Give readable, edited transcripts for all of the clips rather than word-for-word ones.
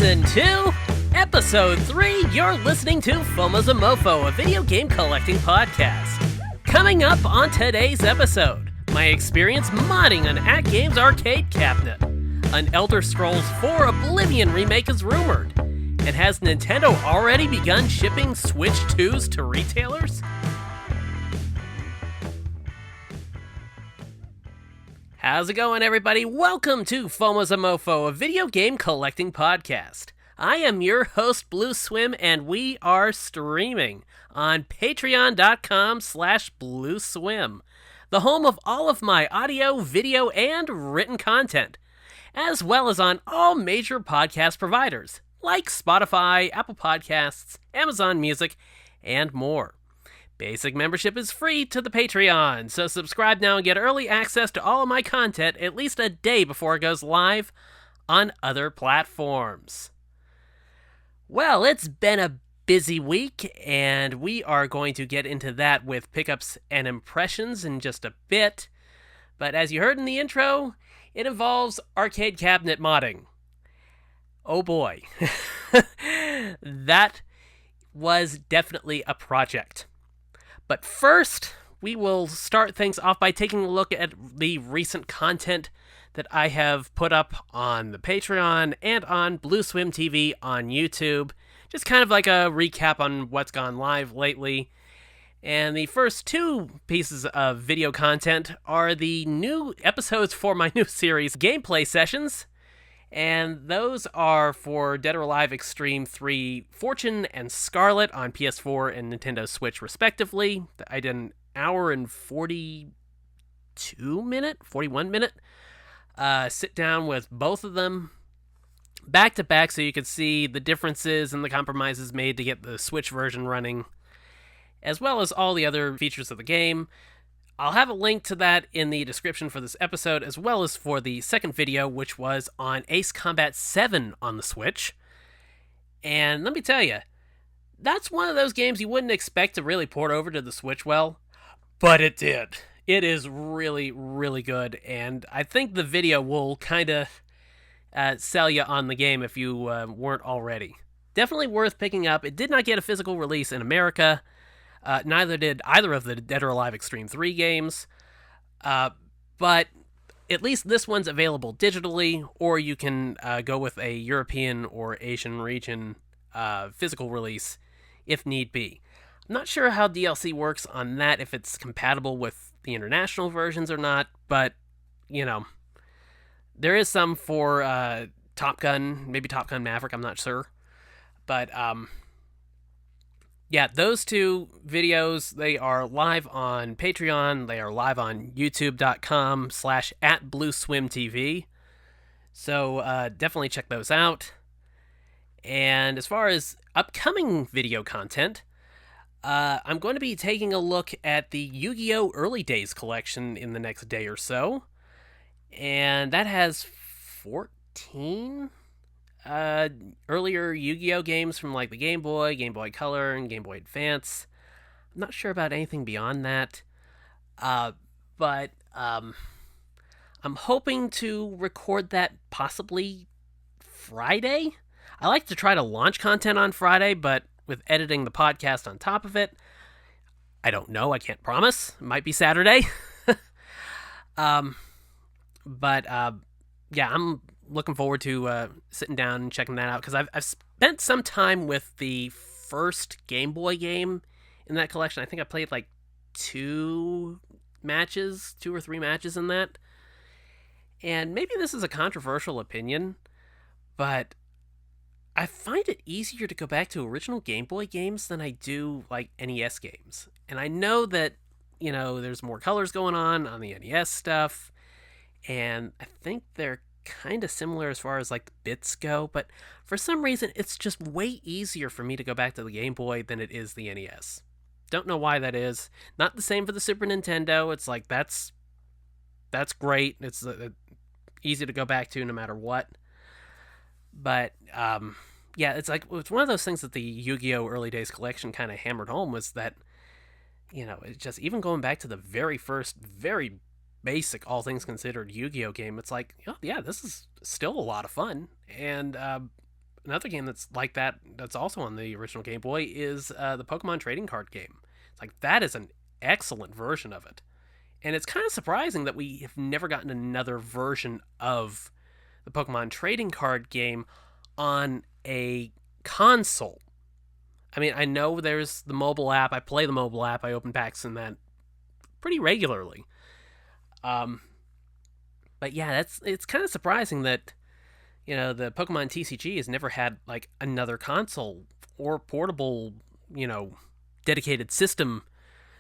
Season 2, Episode 3, you're listening to FOMO's a MOFO, a video game collecting podcast. Coming up on today's episode, my experience modding an AtGames Arcade cabinet. An Elder Scrolls 4 Oblivion remake is rumored. And has Nintendo already begun shipping Switch 2s to retailers? How's it going, everybody? Welcome to FOMO's a MOFO, a video game collecting podcast. I am your host, BlueSwim, and we are streaming on patreon.com/BlueSwim, the home of all of my audio, video, and written content, as well as on all major podcast providers, like Spotify, Apple Podcasts, Amazon Music, and more. Basic membership is free to the Patreon, so subscribe now and get early access to all of my content at least a day before it goes live on other platforms. Well, it's been a busy week, and we are going to get into that with pickups and impressions in just a bit. But as you heard in the intro, it involves arcade cabinet modding. Oh boy. That was definitely a project. But first, we will start things off by taking a look at the recent content that I have put up on the Patreon and on BlueSwim TV on YouTube. Just kind of like a recap on what's gone live lately. And the first two pieces of video content are the new episodes for my new series, Gameplay Sessions. And those are for Dead or Alive Extreme 3 Fortune and Scarlet on PS4 and Nintendo Switch respectively. I did an hour and 41 minute sit down with both of them back to back so you could see the differences and the compromises made to get the Switch version running, as well as all the other features of the game. I'll have a link to that in the description for this episode, as well as for the second video, which was on Ace Combat 7 on the Switch. And let me tell you, that's one of those games you wouldn't expect to really port over to the Switch well, but it did. It is really, really good, and I think the video will kind of sell you on the game if you weren't already. Definitely worth picking up. It did not get a physical release in America. Neither did either of the Dead or Alive Extreme 3 games, but at least this one's available digitally, or you can go with a European or Asian region physical release if need be. I'm not sure how DLC works on that, if it's compatible with the international versions or not, but, you know, there is some for Top Gun, maybe Top Gun Maverick, I'm not sure, but, yeah, those two videos, they are live on Patreon. They are live on youtube.com/@BlueSwimTV. So definitely check those out. And as far as upcoming video content, I'm going to be taking a look at the Yu-Gi-Oh! Early Days collection in the next day or so. And that has 14... earlier Yu-Gi-Oh! Games from like the Game Boy Color, and Game Boy Advance. I'm not sure about anything beyond that, but I'm hoping to record that possibly Friday. I like to try to launch content on Friday, but with editing the podcast on top of it, I don't know. I can't promise. It might be Saturday. But yeah, I'm looking forward to sitting down and checking that out, because I've spent some time with the first Game Boy game in that collection. I think I played like 2 or 3 matches in that. And maybe this is a controversial opinion, but I find it easier to go back to original Game Boy games than I do like NES games. And I know that, you know, there's more colors going on the NES stuff, and I think they're kind of similar as far as like the bits go, but for some reason it's just way easier for me to go back to the Game Boy than it is the NES. Don't know why that is. Not the same for the Super Nintendo. It's like that's great. It's easy to go back to no matter what. But yeah, it's one of those things that the Yu-Gi-Oh! Early Days collection kind of hammered home, was that, you know, it's just even going back to the very first, very basic, all things considered, Yu-Gi-Oh! Game, it's like, oh, yeah, this is still a lot of fun. And another game that's like that, that's also on the original Game Boy, is the Pokemon trading card game. It's like, that is an excellent version of it. And it's kind of surprising that we have never gotten another version of the Pokemon trading card game on a console. I mean, I know there's the mobile app. I play the mobile app. I open packs in that pretty regularly. But yeah, it's kind of surprising that, the Pokemon TCG has never had like another console or portable, dedicated system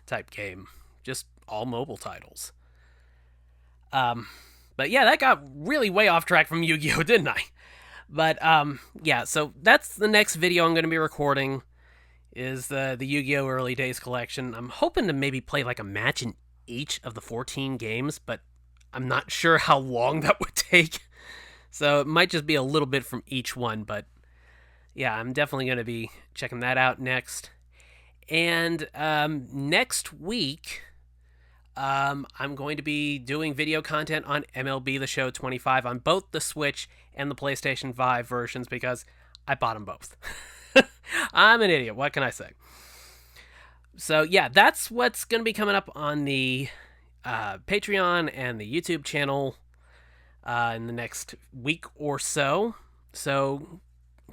type game. Just all mobile titles. But yeah, that got really way off track from Yu-Gi-Oh, didn't I? But yeah, so that's the next video I'm going to be recording, is the Yu-Gi-Oh early days collection. I'm hoping to maybe play like a match in each of the 14 games, but I'm not sure how long that would take. So it might just be a little bit from each one, but yeah, I'm definitely going to be checking that out next. And next week, I'm going to be doing video content on MLB The Show 25 on both the Switch and the PlayStation 5 versions, because I bought them both. I'm an idiot. What can I say? So yeah, that's what's going to be coming up on the Patreon and the YouTube channel in the next week or so. So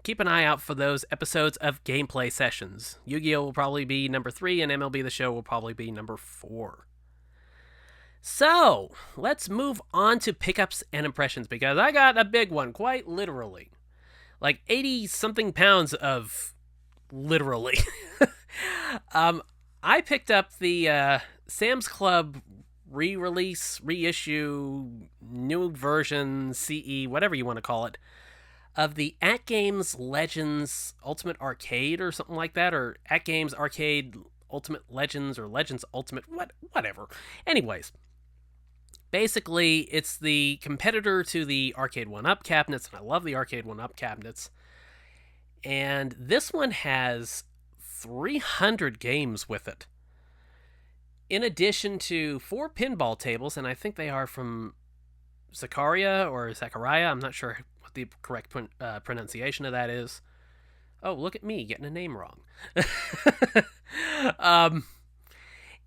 keep an eye out for those episodes of gameplay sessions. Yu-Gi-Oh will probably be number 3, and MLB The Show will probably be number 4. So, let's move on to pickups and impressions, because I got a big one, quite literally. Like 80-something pounds of literally. I picked up the Sam's Club re-release, reissue, new version, CE, whatever you want to call it, of the AtGames Legends Ultimate Arcade or something like that, or AtGames Arcade Ultimate Legends, or Legends Ultimate, whatever. Anyways, basically, it's the competitor to the Arcade 1-Up cabinets, and I love the Arcade 1-Up cabinets. And this one has 300 games with it, in addition to 4 pinball tables, and I think they are from Zakaria or Zachariah. I'm not sure what the correct pronunciation of that is. Oh, look at me getting a name wrong.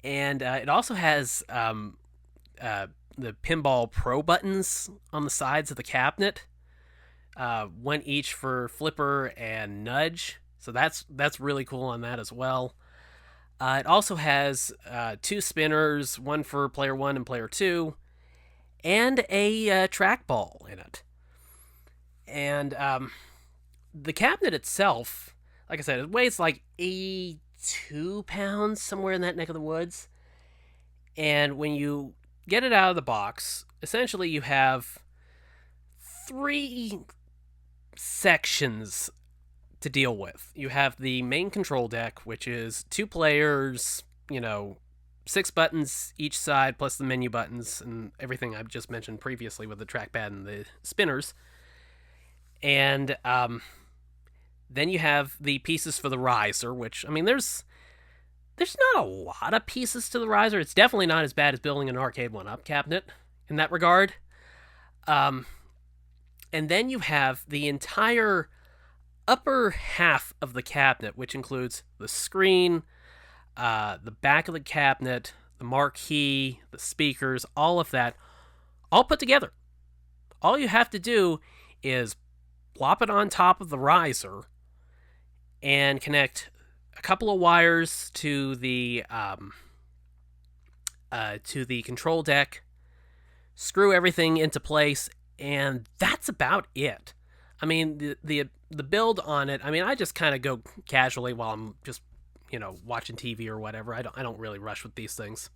And it also has the Pinball Pro buttons on the sides of the cabinet. One each for flipper and nudge. So that's really cool on that as well. It also has 2 spinners, one for player 1 and player 2, and a trackball in it. And the cabinet itself, like I said, it weighs like 82 pounds, somewhere in that neck of the woods. And when you get it out of the box, essentially you have 3 sections to deal with. You have the main control deck, which is 2 players, 6 buttons each side, plus the menu buttons and everything I've just mentioned previously with the trackpad and the spinners. And then you have the pieces for the riser, which, I mean, there's not a lot of pieces to the riser. It's definitely not as bad as building an Arcade 1-Up cabinet in that regard. And then you have the entire upper half of the cabinet, which includes the screen, the back of the cabinet, the marquee, the speakers, all of that, all put together. All you have to do is plop it on top of the riser and connect a couple of wires to the control deck, screw everything into place, and that's about it. I mean, the build on it, I mean, I just kind of go casually while I'm just, watching TV or whatever. I don't really rush with these things.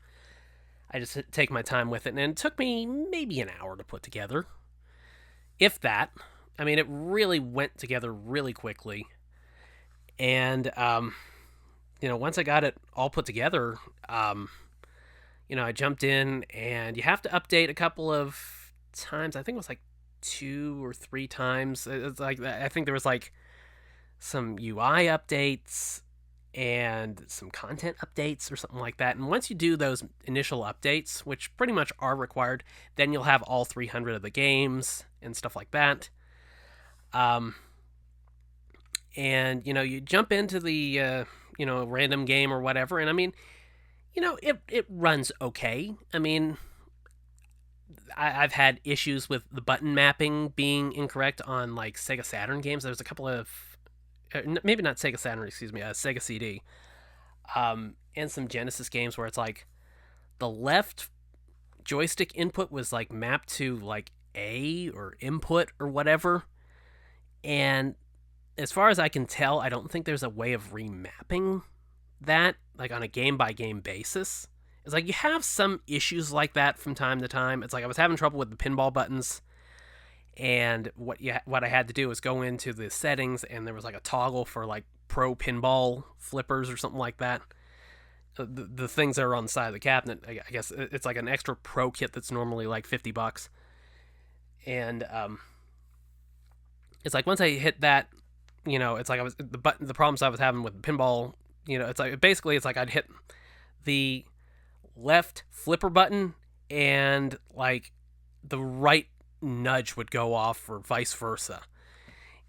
I just take my time with it, and it took me maybe an hour to put together, if that. I mean, it really went together really quickly. And, once I got it all put together, I jumped in, and you have to update a couple of times. I think it was like 2 or 3 times. It's like, I think there was like some UI updates and some content updates or something like that. And once you do those initial updates, which pretty much are required, then you'll have all 300 of the games and stuff like that. and you jump into the random game or whatever, and I mean, it runs okay. I mean, I've had issues with the button mapping being incorrect on like Sega Saturn games. There's a couple of maybe not Sega Saturn, excuse me, Sega CD, and some Genesis games where it's like the left joystick input was like mapped to like A or input or whatever, and as far as I can tell, I don't think there's a way of remapping that like on a game by game basis. It's like you have some issues like that from time to time. It's like I was having trouble with the pinball buttons, and what I had to do was go into the settings, and there was like a toggle for like pro pinball flippers or something like that. The things that are on the side of the cabinet, I guess it's like an extra pro kit that's normally like $50, and it's like once I hit that, it's like the problems I was having with the pinball. It's like basically it's like I'd hit the left flipper button and like the right nudge would go off or vice versa.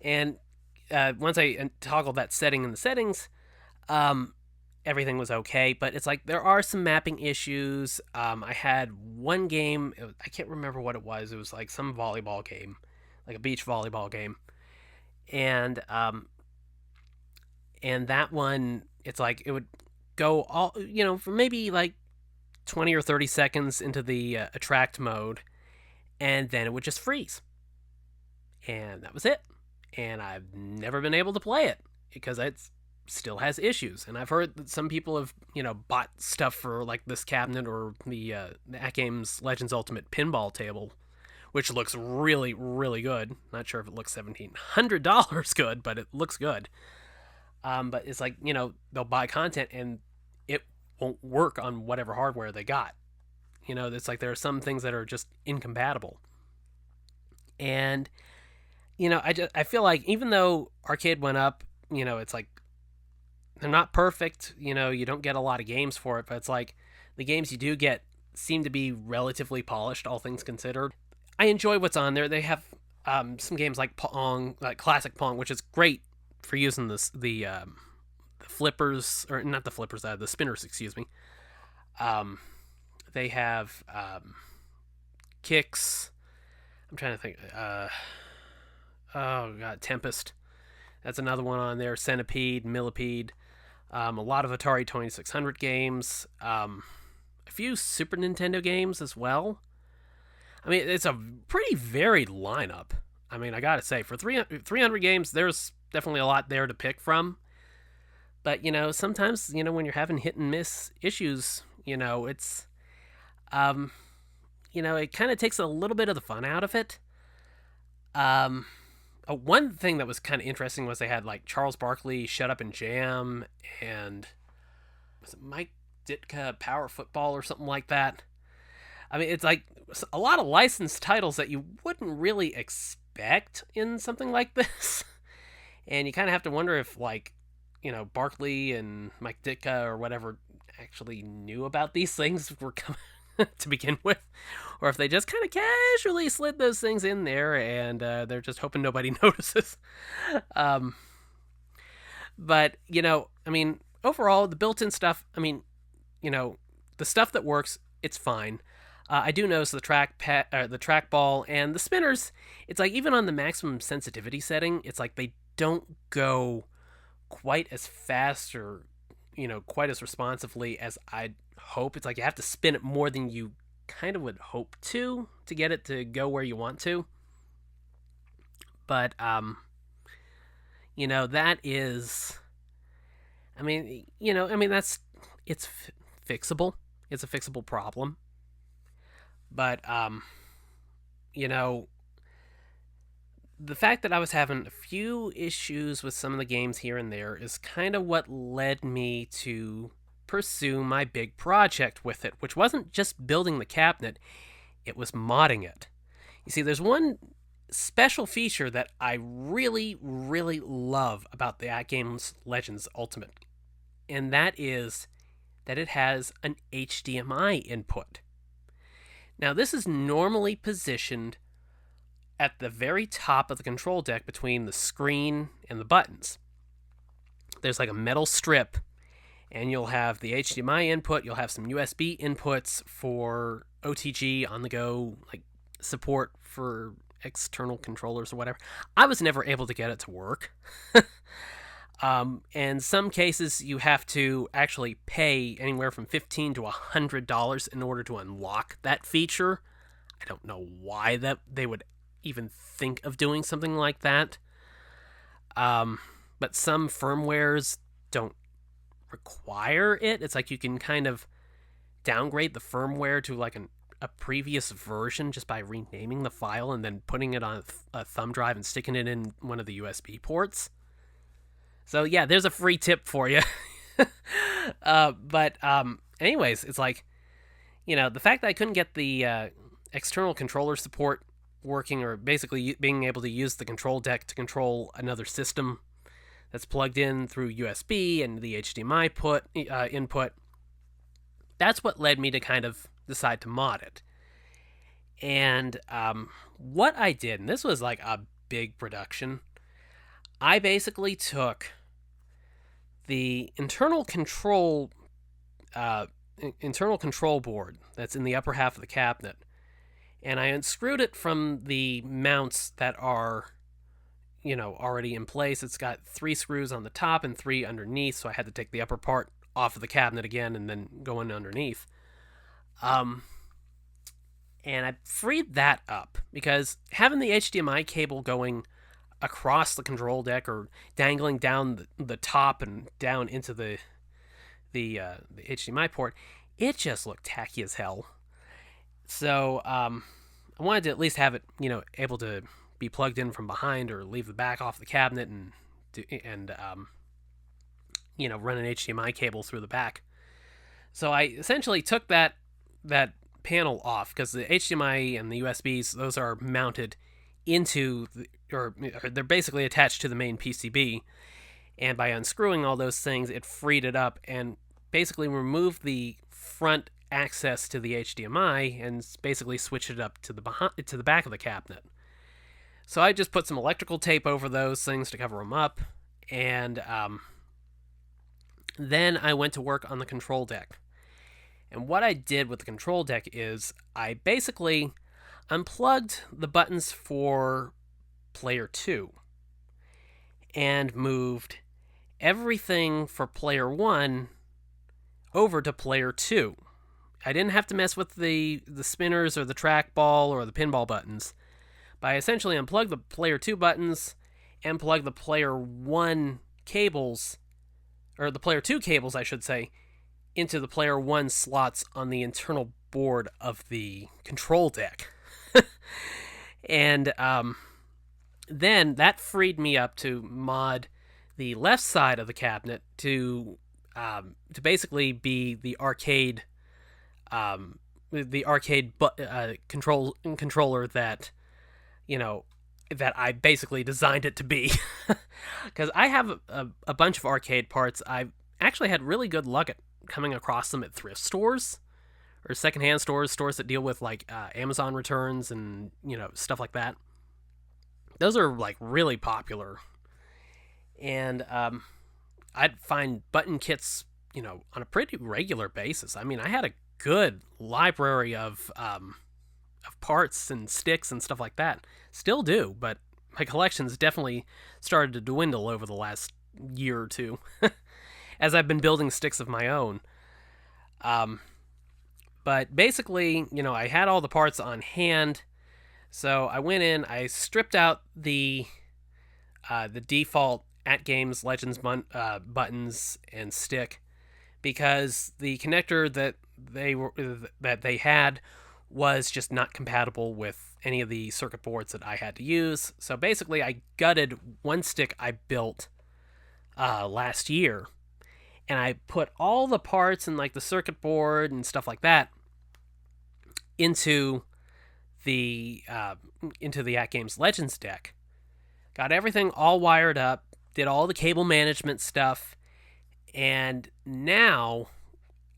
And once I toggled that setting in the settings, everything was okay. But it's like there are some mapping issues. I had one game, I can't remember what it was. It was like some volleyball game, like a beach volleyball game. And that one, it's like it would go all, for maybe like 20 or 30 seconds into the attract mode, and then it would just freeze. And that was it. And I've never been able to play it because it still has issues. And I've heard that some people have, bought stuff for like this cabinet or the AtGames Legends Ultimate Pinball Table, which looks really, really good. Not sure if it looks $1,700 good, but it looks good. But it's like, they'll buy content and it won't work on whatever hardware they got. It's like there are some things that are just incompatible. And, I feel like even though arcade went up, it's like they're not perfect. You don't get a lot of games for it, but it's like the games you do get seem to be relatively polished, all things considered. I enjoy what's on there. They have some games like Pong, like classic Pong, which is great for using the flippers, or not the flippers, the spinners, excuse me. They have kicks. I'm trying to think. Oh god, Tempest. That's another one on there. Centipede, Millipede. A lot of Atari 2600 games. A few Super Nintendo games as well. I mean, it's a pretty varied lineup. I mean, I gotta say, for 300 games, there's definitely a lot there to pick from. But, sometimes, when you're having hit and miss issues, it's, it kind of takes a little bit of the fun out of it. One thing that was kind of interesting was they had, like, Charles Barkley, Shut Up and Jam, and was it Mike Ditka, Power Football, or something like that? I mean, it's like a lot of licensed titles that you wouldn't really expect in something like this. And you kind of have to wonder if, like, Barkley and Mike Ditka or whatever actually knew about these things were coming to begin with, or if they just kind of casually slid those things in there and they're just hoping nobody notices. But, I mean, overall, the built-in stuff, I mean, the stuff that works, it's fine. I do notice the trackball and the spinners. It's like even on the maximum sensitivity setting, it's like they don't go quite as fast or quite as responsively as I'd hope. It's like you have to spin it more than you kind of would hope to get it to go where you want to. But that is, I mean, that's it's fixable. It's a fixable problem. But the fact that I was having a few issues with some of the games here and there is kind of what led me to pursue my big project with it, which wasn't just building the cabinet, it was modding it. You see, there's one special feature that I really, really love about the AtGames Legends Ultimate, and that is that it has an HDMI input. Now, this is normally positioned at the very top of the control deck between the screen and the buttons. there's like a metal strip, and you'll have the HDMI input, you'll have some USB inputs for OTG on the go, like support for external controllers or whatever. I was never able to get it to work. In some cases, you have to actually pay anywhere from $15 to $100 in order to unlock that feature. I don't know why that they would even think of doing something like that. But some firmwares don't require it. It's like you can kind of downgrade the firmware to like a previous version just by renaming the file and then putting it on a thumb drive and sticking it in one of the USB ports. So yeah, there's a free tip for you. Anyways, it's like, the fact that I couldn't get the external controller support working, or basically being able to use the control deck to control another system that's plugged in through USB and the HDMI input, that's what led me to kind of decide to mod it. And what I did, and this was like a big production, I basically took the internal control board that's in the upper half of the cabinet, and I unscrewed it from the mounts that are, already in place. It's got 3 screws on the top and 3 underneath, so I had to take the upper part off of the cabinet again and then go in underneath. And I freed that up because having the HDMI cable going across the control deck or dangling down the top and down into the HDMI port, it just looked tacky as hell. So I wanted to at least have it, able to be plugged in from behind or leave the back off the cabinet and run an HDMI cable through the back. So I essentially took that panel off because the HDMI and the USBs, those are mounted into or they're basically attached to the main PCB, and by unscrewing all those things, it freed it up and basically removed the front access to the HDMI and basically switched it up to the back of the cabinet. So I just put some electrical tape over those things to cover them up, and then I went to work on the control deck. And what I did with the control deck is I basically unplugged the buttons for player 2 and moved everything for player 1 over to player 2. I didn't have to mess with the spinners or the trackball or the pinball buttons, but I essentially unplugged the player 2 buttons and plugged the player 1 cables, or the player 2 cables, I should say, into the player 1 slots on the internal board of the control deck. And then that freed me up to mod the left side of the cabinet to basically be the arcade controller that that I basically designed it to be. Because I have a bunch of arcade parts. I've actually had really good luck at coming across them at thrift stores or secondhand stores that deal with like Amazon returns and stuff like that. Those are like really popular, and I'd find button kits on a pretty regular basis. I mean, I had a good library of parts and sticks and stuff like that. Still do, but my collection's definitely started to dwindle over the last year or two as I've been building sticks of my own. But basically, I had all the parts on hand, so I went in, I stripped out the default AtGames Legends buttons and stick, because the connector that they had was just not compatible with any of the circuit boards that I had to use. So basically, I gutted one stick I built last year, and I put all the parts and like the circuit board and stuff like that into the AtGames Legends deck. Got everything all wired up, did all the cable management stuff, and now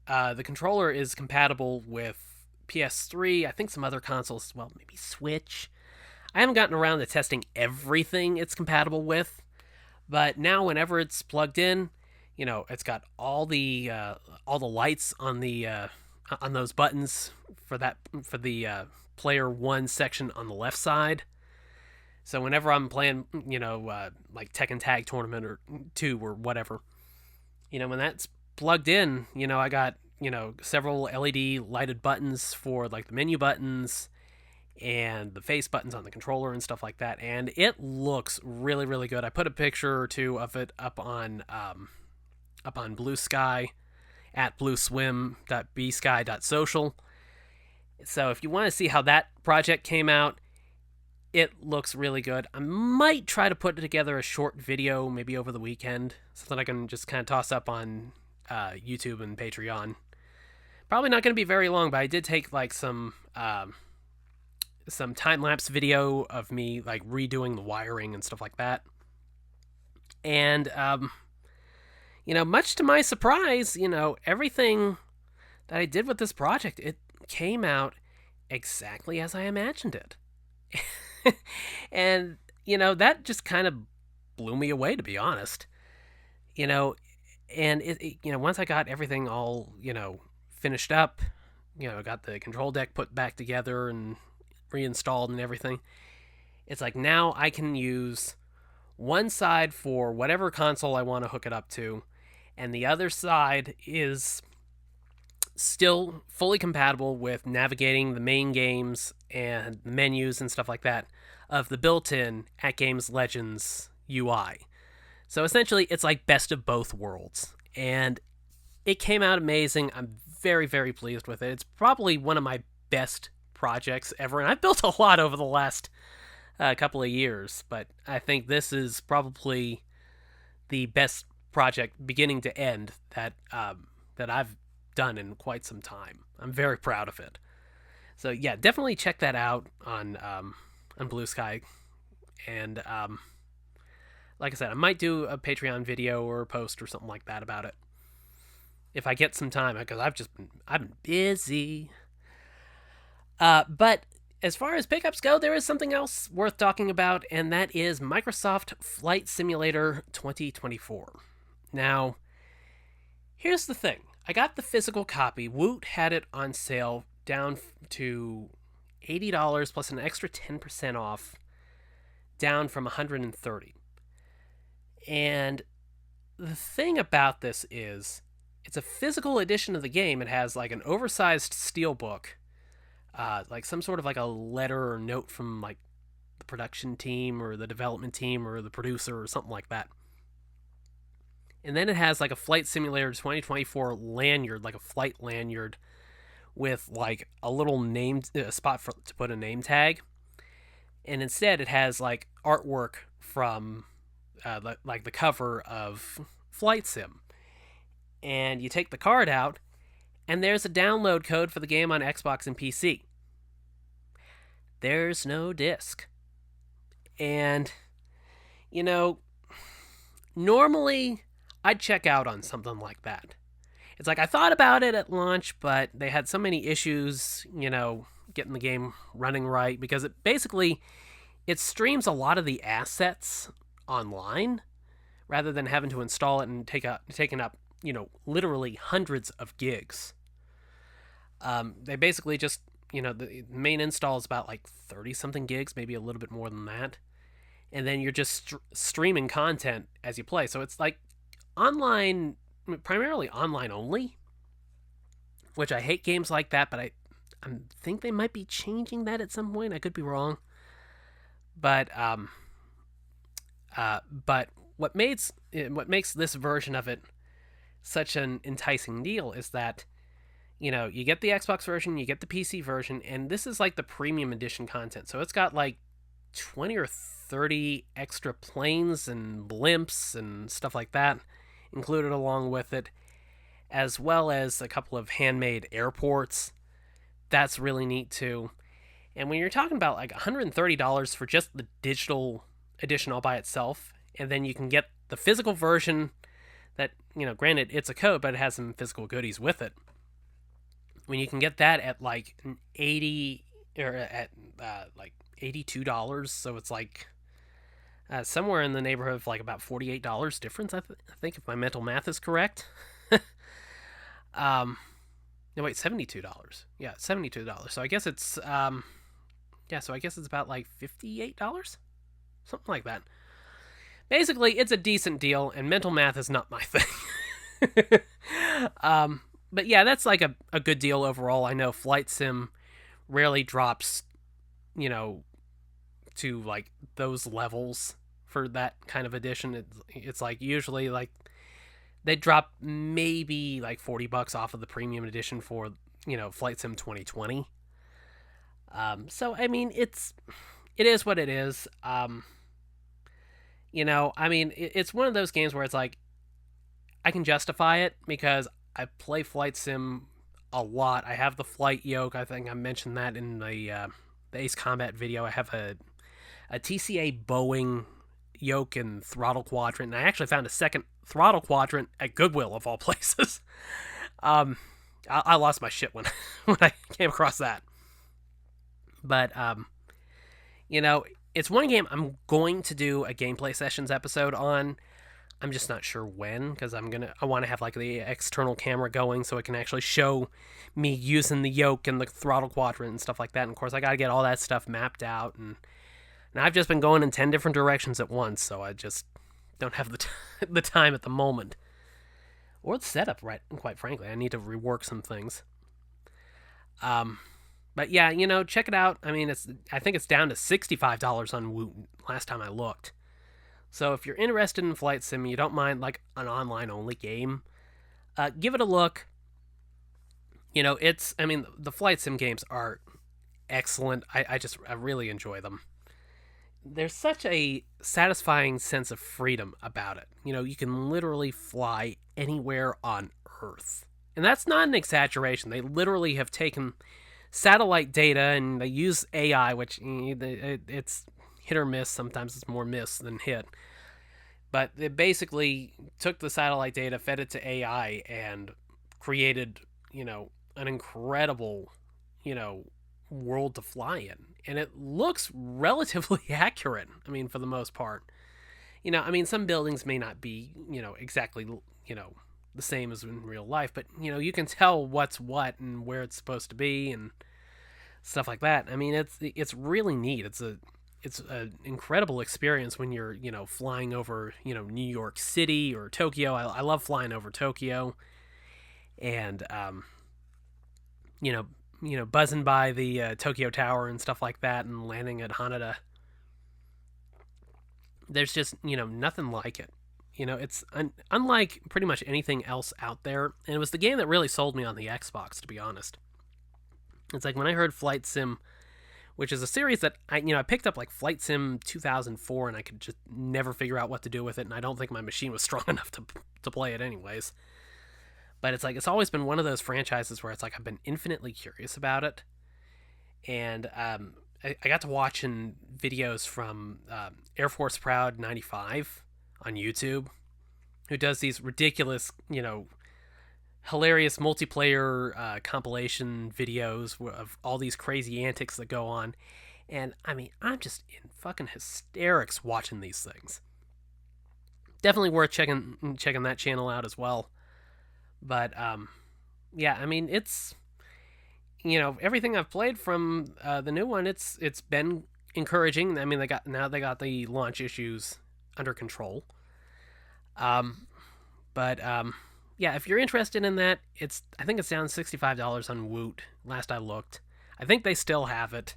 the controller is compatible with PS3, I think some other consoles as well, maybe Switch. I haven't gotten around to testing everything it's compatible with, But now whenever it's plugged in, it's got all the lights on those buttons for the player one section on the left side. So whenever I'm playing, like Tekken Tag Tournament or 2 or whatever, when that's plugged in, I got, several LED lighted buttons for like the menu buttons and the face buttons on the controller and stuff like that. And it looks really, really good. I put a picture or two of it up on Blue Sky at blueswim.bsky.social. So if you want to see how that project came out, it looks really good. I might try to put together a short video maybe over the weekend, something I can just kind of toss up on YouTube and Patreon. Probably not going to be very long, but I did take like some time-lapse video of me like redoing the wiring and stuff like that. And much to my surprise, everything that I did with this project, it came out exactly as I imagined it. And that just kind of blew me away, to be honest. And once I got everything all finished up, got the control deck put back together and reinstalled and everything, it's like now I can use one side for whatever console I want to hook it up to, and the other side is still fully compatible with navigating the main games and menus and stuff like that of the built-in AtGames Legends UI. So essentially, it's like best of both worlds. And it came out amazing. I'm very, very pleased with it. It's probably one of my best projects ever. And I've built a lot over the last couple of years, but I think this is probably the best project beginning to end that I've done in quite some time. I'm very proud of it. So yeah, definitely check that out on Blue Sky. And like I said, I might do a Patreon video or a post or something like that about it if I get some time, because I've been busy. But as far as pickups go, there is something else worth talking about, and that is Microsoft Flight Simulator 2024. Now, here's the thing. I got the physical copy. Woot had it on sale down to $80 plus an extra 10% off, down from $130. And the thing about this is, it's a physical edition of the game. It has like an oversized steelbook, like some sort of like a letter or note from like the production team or the development team or the producer or something like that. And then it has like a Flight Simulator 2024 lanyard, like a flight lanyard with like a little name spot to put a name tag. And instead it has like artwork from like the cover of Flight Sim. And you take the card out and there's a download code for the game on Xbox and PC. There's no disc. And normally I'd check out on something like that. It's like I thought about it at launch, but they had so many issues, getting the game running right, because it streams a lot of the assets online rather than having to install it and taking up, literally hundreds of gigs. They basically just, the main install is about like 30 something gigs, maybe a little bit more than that. And then you're just streaming content as you play. So it's like online, primarily online only, which I hate games like that, but I think they might be changing that at some point. I could be wrong. But what makes this version of it such an enticing deal is that, you get the Xbox version, you get the PC version, and this is like the premium edition content. So it's got like 20 or 30 extra planes and blimps and stuff like that included along with it, as well as a couple of handmade airports. That's really neat too. And when you're talking about like $130 for just the digital edition all by itself, and then you can get the physical version that, granted it's a code, but it has some physical goodies with it. When you can get that at like $80 or at like $82, so it's like somewhere in the neighborhood of like about $48 difference. I think if my mental math is correct. um, no wait, $72. Yeah, $72. So I guess it's yeah, so I guess it's about like $58, something like that. Basically, it's a decent deal, and mental math is not my thing. But yeah, that's like a good deal overall. I know Flight Sim rarely drops, you know, to like those levels for that kind of edition. It's like usually like they drop maybe like $40 off of the premium edition for, Flight Sim 2020. So I mean, it is what it is. I mean, it's one of those games where it's like I can justify it because I play Flight Sim a lot. I have the flight yoke. I think I mentioned that in the Ace Combat video. I have a TCA Boeing yoke and throttle quadrant, and I actually found a second throttle quadrant at Goodwill of all places. I lost my shit when when I came across that. But it's one game I'm going to do a gameplay sessions episode on. I'm just not sure when, because I want to have like the external camera going so it can actually show me using the yoke and the throttle quadrant and stuff like that. And of course, I got to get all that stuff mapped out, and I've just been going in 10 different directions at once, so I just don't have the time at the moment. Or the setup, right? Quite frankly, I need to rework some things. But yeah, check it out. I mean, I think it's down to $65 on Woot last time I looked. So if you're interested in Flight Sim, you don't mind like an online only game, give it a look. The Flight Sim games are excellent. I really enjoy them. There's such a satisfying sense of freedom about it. You can literally fly anywhere on Earth. And that's not an exaggeration. They literally have taken satellite data and they use AI, which it's hit or miss. Sometimes it's more miss than hit. But they basically took the satellite data, fed it to AI, and created, an incredible, world to fly in. And it looks relatively accurate, for the most part. Some buildings may not be, exactly, the same as in real life, but, you can tell what's what and where it's supposed to be and stuff like that. It's really neat. It's an incredible experience when you're, flying over, New York City or Tokyo. I love flying over Tokyo, and buzzing by the Tokyo Tower and stuff like that, and landing at Haneda. There's just nothing like it. It's unlike pretty much anything else out there, and it was the game that really sold me on the Xbox, to be honest. It's like when I heard Flight Sim, which is a series that I picked up like Flight Sim 2004, and I could just never figure out what to do with it, and I don't think my machine was strong enough to play it anyways. But it's like it's always been one of those franchises where it's like I've been infinitely curious about it, and I got to watching videos from Air Force Proud 95 on YouTube, who does these ridiculous, hilarious multiplayer compilation videos of all these crazy antics that go on. And I'm just in fucking hysterics watching these things. Definitely worth checking that channel out as well. But yeah, it's everything I've played from the new one. It's been encouraging. They got the launch issues under control. But yeah, if you're interested in that, I think it's down $65 on Woot. Last I looked, I think they still have it,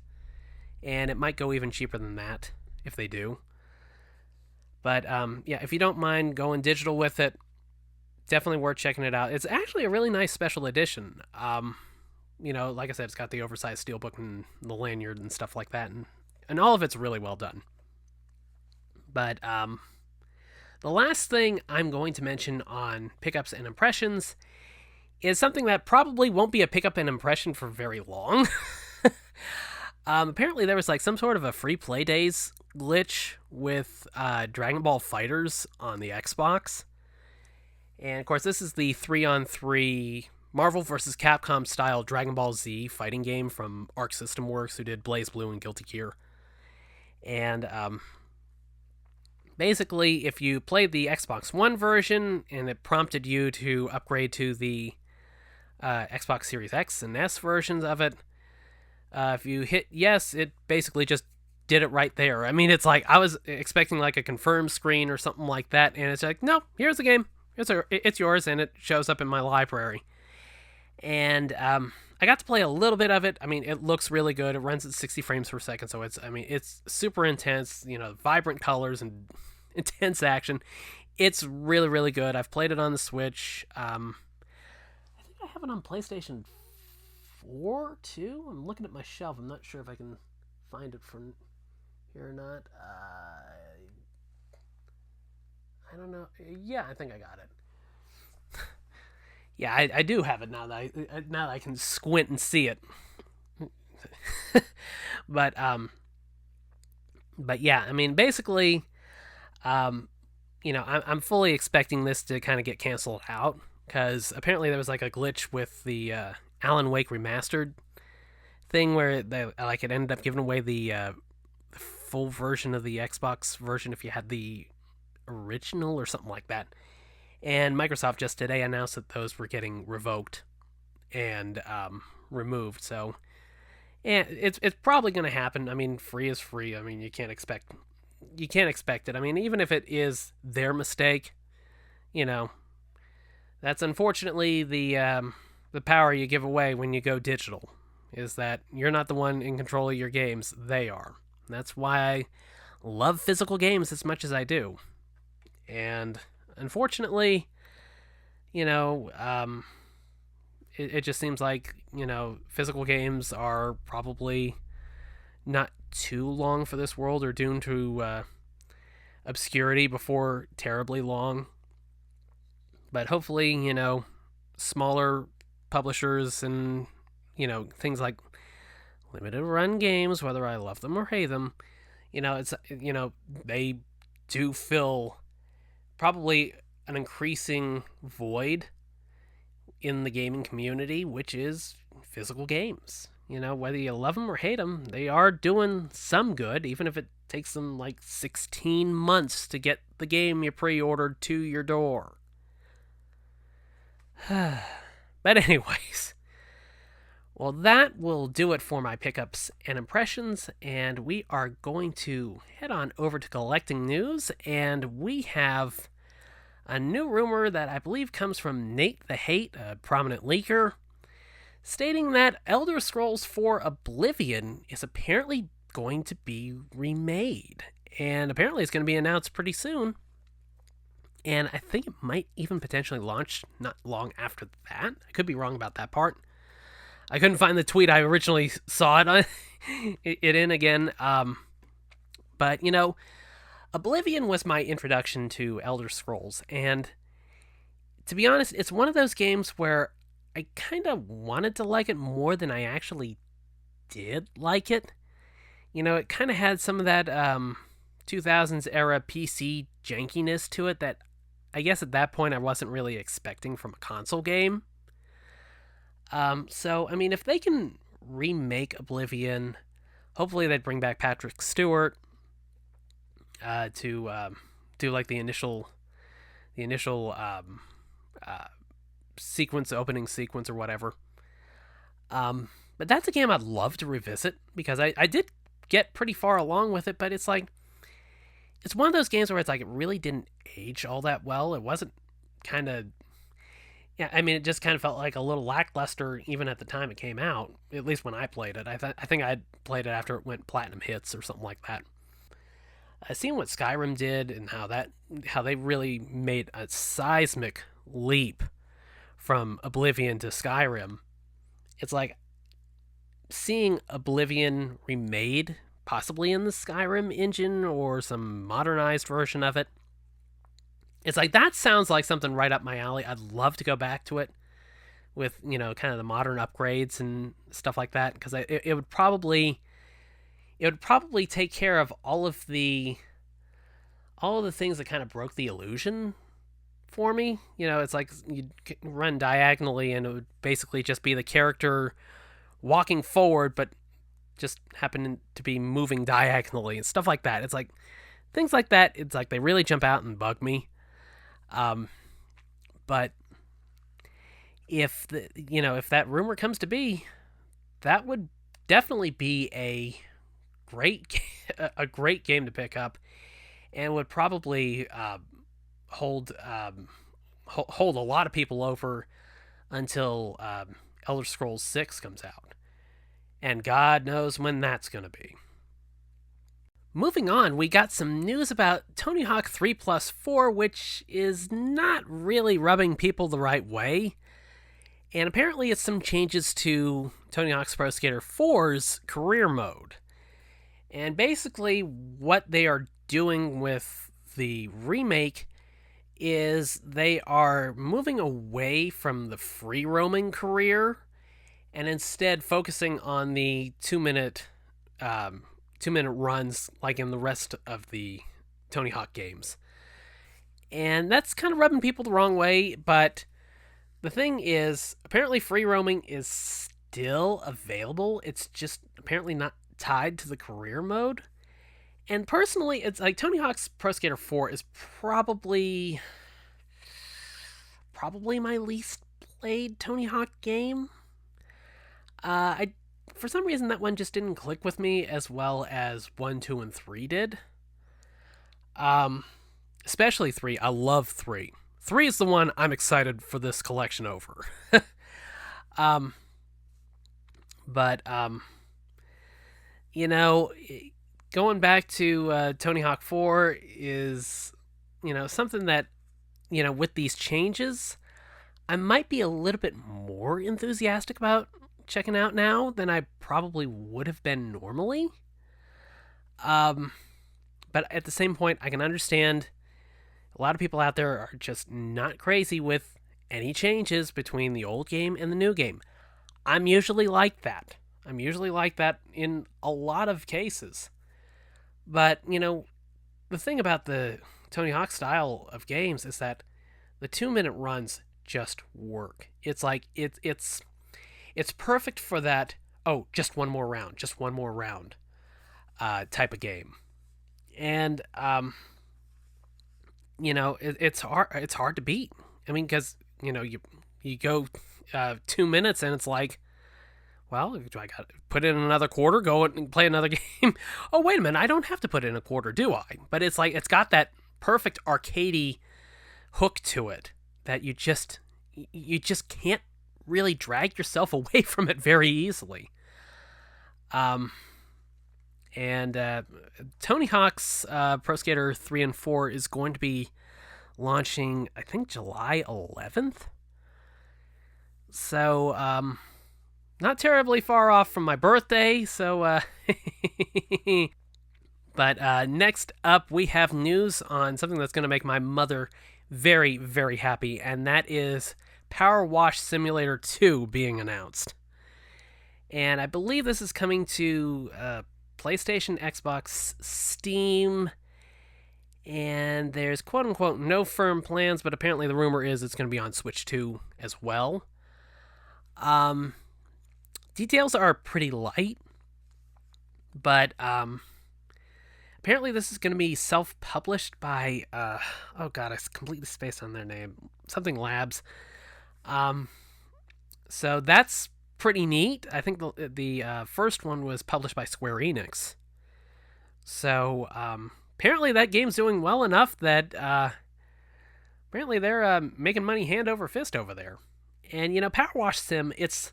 and it might go even cheaper than that if they do. But yeah, if you don't mind going digital with it, definitely worth checking it out. It's actually a really nice special edition. Like I said, it's got the oversized steelbook and the lanyard and stuff like that, and all of it's really well done. But the last thing I'm going to mention on pickups and impressions is something that probably won't be a pickup and impression for very long. Apparently there was like some sort of a free play days glitch with Dragon Ball FighterZ on the Xbox. And of course, this is the 3-on-3 Marvel vs. Capcom style Dragon Ball Z fighting game from Arc System Works, who did BlazBlue and Guilty Gear. And Basically, if you played the Xbox One version and it prompted you to upgrade to the Xbox Series X and S versions of it, if you hit yes, it basically just did it right there. I mean, it's like I was expecting like a confirm screen or something like that, and it's like, no, here's the game. It's yours, and it shows up in my library. And I got to play a little bit of it. I mean, it looks really good. It runs at 60 frames per second, so it's super intense. Vibrant colors and intense action. It's really, really good. I've played it on the Switch. I think I have it on PlayStation 4 too. I'm looking at my shelf. I'm not sure if I can find it from here or not. I don't know. Yeah, I think I got it. Yeah, I do have it now that I can squint and see it. but yeah, I mean, basically, I'm fully expecting this to kind of get canceled out because apparently there was like a glitch with the Alan Wake remastered thing where it ended up giving away the full version of the Xbox version if you had the original or something like that. And Microsoft just today announced that those were getting revoked and removed. So, yeah, it's probably going to happen. I mean, free is free. I mean, you can't expect it. I mean, even if it is their mistake, that's unfortunately the power you give away when you go digital. Is that you're not the one in control of your games; they are. That's why I love physical games as much as I do. And unfortunately, it just seems like, physical games are probably not too long for this world or doomed to obscurity before terribly long. But hopefully, smaller publishers and, things like limited run games, whether I love them or hate them, they do fill probably an increasing void in the gaming community, which is physical games. Whether you love them or hate them, they are doing some good, even if it takes them like 16 months to get the game you pre-ordered to your door. But anyways, well, that will do it for my pickups and impressions, and we are going to head on over to collecting news, and we have a new rumor that I believe comes from Nate the Hate, a prominent leaker, stating that Elder Scrolls 4 Oblivion is apparently going to be remade. And apparently it's going to be announced pretty soon. And I think it might even potentially launch not long after that. I could be wrong about that part. I couldn't find the tweet I originally saw it on it in again. But, Oblivion was my introduction to Elder Scrolls, and to be honest, it's one of those games where I kind of wanted to like it more than I actually did like it. It kind of had some of that 2000s era PC jankiness to it that I guess at that point I wasn't really expecting from a console game. So, I mean, if they can remake Oblivion, hopefully they'd bring back Patrick Stewart, to do like the initial opening sequence or whatever. But that's a game I'd love to revisit because I did get pretty far along with it, but it's like it's one of those games where it's like it really didn't age all that well. It wasn't kind of it just kind of felt like a little lackluster even at the time it came out. At least when I played it, I think I played it after it went platinum hits or something like that. Seeing what Skyrim did and how they really made a seismic leap from Oblivion to Skyrim, it's like seeing Oblivion remade, possibly in the Skyrim engine or some modernized version of it. It's like that sounds like something right up my alley. I'd love to go back to it with kind of the modern upgrades and stuff like that because it would probably take care of all of the things that kind of broke the illusion for me. It's like you'd run diagonally and it would basically just be the character walking forward but just happen to be moving diagonally and stuff like that. It's like Things like that, it's like they really jump out and bug me. But if that rumor comes to be, that would definitely be great a great game to pick up, and would probably hold hold a lot of people over until Elder Scrolls 6 comes out, and God knows when that's going to be. Moving on, we got some news about Tony Hawk 3+4, which is not really rubbing people the right way. And apparently it's some changes to Tony Hawk's Pro Skater 4's career mode. And basically what they are doing with the remake is they are moving away from the free roaming career and instead focusing on the 2-minute runs like in the rest of the Tony Hawk games. And that's kind of rubbing people the wrong way, but the thing is, apparently free roaming is still available. It's just apparently not tied to the career mode. And personally, it's like Tony Hawk's Pro Skater 4 is probably my least played Tony Hawk game. For some reason that one just didn't click with me as well as 1, 2, and 3 did. Especially 3. I love 3. 3 is the one I'm excited for this collection over. Going back to Tony Hawk 4 is, something that, with these changes, I might be a little bit more enthusiastic about checking out now than I probably would have been normally. But at the same point, I can understand a lot of people out there are just not crazy with any changes between the old game and the new game. I'm usually like that. In a lot of cases. But, the thing about the Tony Hawk style of games is that the 2-minute runs just work. It's like, it's perfect for that, just one more round type of game. And, it's hard to beat. I mean, because, you go 2 minutes and it's like, well, do I got to put in another quarter, go and play another game? Oh, wait a minute, I don't have to put in a quarter, do I? But it's like, it's got that perfect arcadey hook to it that you just can't really drag yourself away from it very easily. Tony Hawk's Pro Skater 3 and 4 is going to be launching, I think, July 11th. So, not terribly far off from my birthday, so, But next up, we have news on something that's going to make my mother very, very happy, and that is Power Wash Simulator 2 being announced. And I believe this is coming to PlayStation, Xbox, Steam, and there's quote-unquote no firm plans, but apparently the rumor is it's going to be on Switch 2 as well. Details are pretty light, but apparently this is going to be self-published by, I completely spaced on their name, something Labs. So that's pretty neat. I think the first one was published by Square Enix. So apparently that game's doing well enough that apparently they're making money hand over fist over there. And Power Wash Sim, it's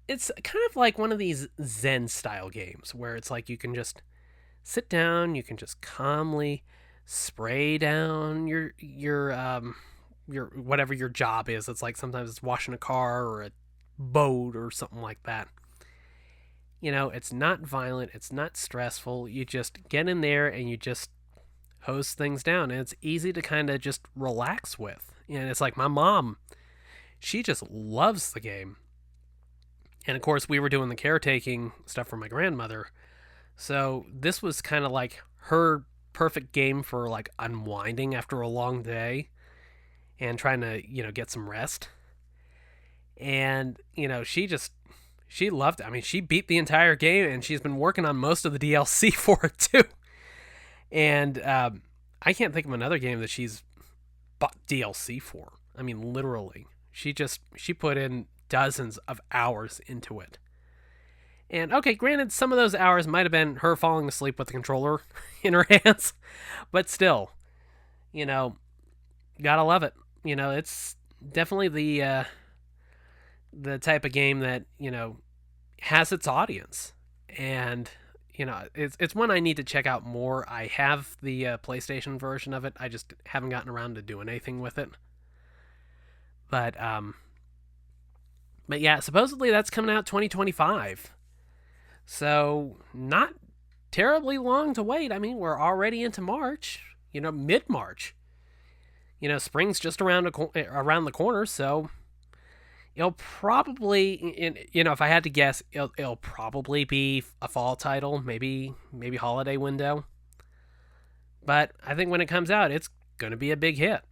kind of like one of these Zen style games where it's like you can just sit down, you can just calmly spray down your whatever your job is. It's like sometimes it's washing a car or a boat or something like that. It's not violent, it's not stressful. You just get in there and you just hose things down, and it's easy to kind of just relax with. And it's like my mom, she just loves the game. And of course, we were doing the caretaking stuff for my grandmother. So this was kind of like her perfect game for like unwinding after a long day and trying to, get some rest. And, she loved it. I mean, she beat the entire game and she's been working on most of the DLC for it too. And I can't think of another game that she's bought DLC for. I mean, literally. She put in dozens of hours into it. And okay, granted, some of those hours might have been her falling asleep with the controller in her hands, but still, you know, gotta love it. You know, it's definitely the type of game that has its audience, and it's one I need to check out more. I have the PlayStation version of it. I just haven't gotten around to doing anything with it. But yeah, supposedly that's coming out 2025. So not terribly long to wait. I mean, we're already into March. Mid-March. Spring's just around the corner, so it'll probably, if I had to guess, it'll probably be a fall title, maybe holiday window. But I think when it comes out, it's going to be a big hit.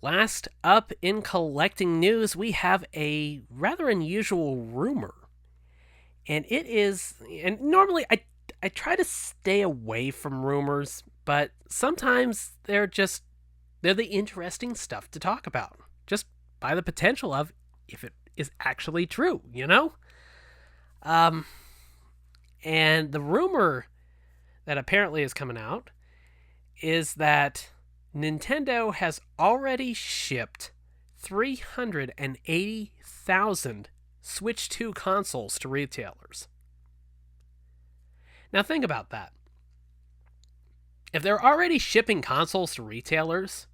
Last up in collecting news, we have a rather unusual rumor. And it is, and normally I try to stay away from rumors, but sometimes they're the interesting stuff to talk about. Just by the potential of if it is actually true, And the rumor that apparently is coming out is that Nintendo has already shipped 380,000 Switch 2 consoles to retailers. Now think about that. If they're already shipping consoles to retailers,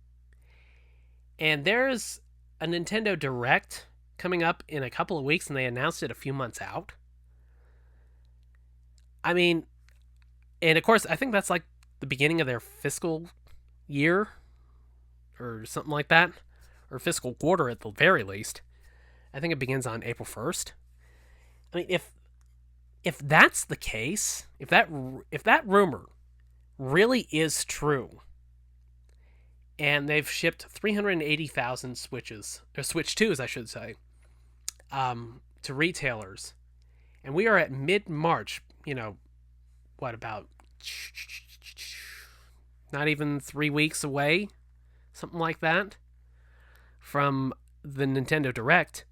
and there's a Nintendo Direct coming up in a couple of weeks, and they announced it a few months out. I mean, and of course, I think that's like the beginning of their fiscal year, or something like that, or fiscal quarter at the very least. I think it begins on April 1st. I mean, if that's the case, if that rumor really is true, and they've shipped 380,000 Switches, or Switch 2s, I should say, to retailers, and we are at mid-March, what, about not even 3 weeks away, something like that, from the Nintendo Direct.